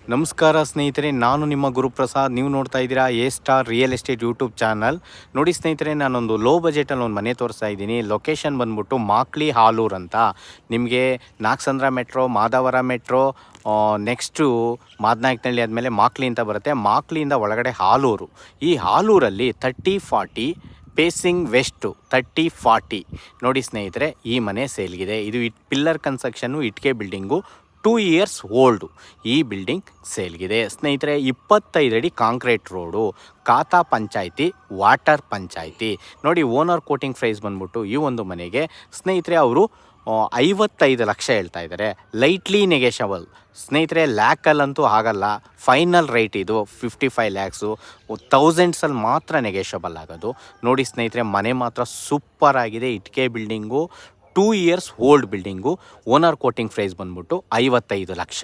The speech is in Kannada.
ನಮಸ್ಕಾರ ಸ್ನೇಹಿತರೆ, ನಾನು ನಿಮ್ಮ ಗುರುಪ್ರಸಾದ್. ನೀವು ನೋಡ್ತಾ ಇದ್ದೀರಾ A star real estate YouTube channel. ನೋಡಿ ಸ್ನೇಹಿತರೆ, ನಾನೊಂದು ಲೋ ಬಜೆಟಲ್ಲಿ ಒಂದು ಮನೆ ತೋರಿಸ್ತಾ ಇದ್ದೀನಿ. ಲೊಕೇಶನ್ ಬಂದ್ಬಿಟ್ಟು ಮಾಕ್ಲಿ ಹಾಲೂರು ಅಂತ. ನಿಮಗೆ Nagasandra metro, Madavara metro, next Madanayakanahalli ಆದಮೇಲೆ ಮಾಕ್ಲಿ ಅಂತ ಬರುತ್ತೆ. ಮಾಕ್ಲಿಯಿಂದ ಒಳಗಡೆ ಹಾಲೂರು. ಈ ಹಾಲೂರಲ್ಲಿ 30-40 ಪೇಸಿಂಗ್ ವೆಸ್ಟು 30-40. ನೋಡಿ ಸ್ನೇಹಿತರೆ, ಈ ಮನೆ ಸೇಲ್ಗಿದೆ. ಇದು ಪಿಲ್ಲರ್ ಕನ್ಸ್ಟ್ರಕ್ಷನ್ನು, ಇಟ್ಟಿಗೆ ಬಿಲ್ಡಿಂಗು, 2 ಇಯರ್ಸ್ ಓಲ್ಡು. ಈ ಬಿಲ್ಡಿಂಗ್ ಸೇಲ್ಗಿದೆ ಸ್ನೇಹಿತರೆ. 25 ಅಡಿ ಕಾಂಕ್ರೀಟ್ ರೋಡು, ಖಾತಾ ಪಂಚಾಯಿತಿ, ವಾಟರ್ ಪಂಚಾಯಿತಿ. ನೋಡಿ, ಓನರ್ ಕೋಟಿಂಗ್ ಪ್ರೈಸ್ ಬಂದ್ಬಿಟ್ಟು ಈ ಒಂದು ಮನೆಗೆ ಸ್ನೇಹಿತರೆ ಅವರು 55 ಲಕ್ಷ ಹೇಳ್ತಾ ಇದ್ದಾರೆ. ಲೈಟ್ಲಿ ನೆಗೆಷಬಲ್ ಸ್ನೇಹಿತರೆ, ಲ್ಯಾಕಲ್ಲಂತೂ ಆಗಲ್ಲ. ಫೈನಲ್ ರೇಟ್ ಇದು 55 ಲ್ಯಾಕ್ಸು. ಥೌಸಂಡ್ಸಲ್ಲಿ ಮಾತ್ರ ನೆಗೆಷಬಲ್ ಆಗೋದು. ನೋಡಿ ಸ್ನೇಹಿತರೆ, ಮನೆ ಮಾತ್ರ ಸೂಪರ್ ಆಗಿದೆ. ಇಟ್ಟಿಗೆ building, 2 years old building. Owner coating price ಬಂದ್ಬಿಟ್ಟು 55 ಲಕ್ಷ.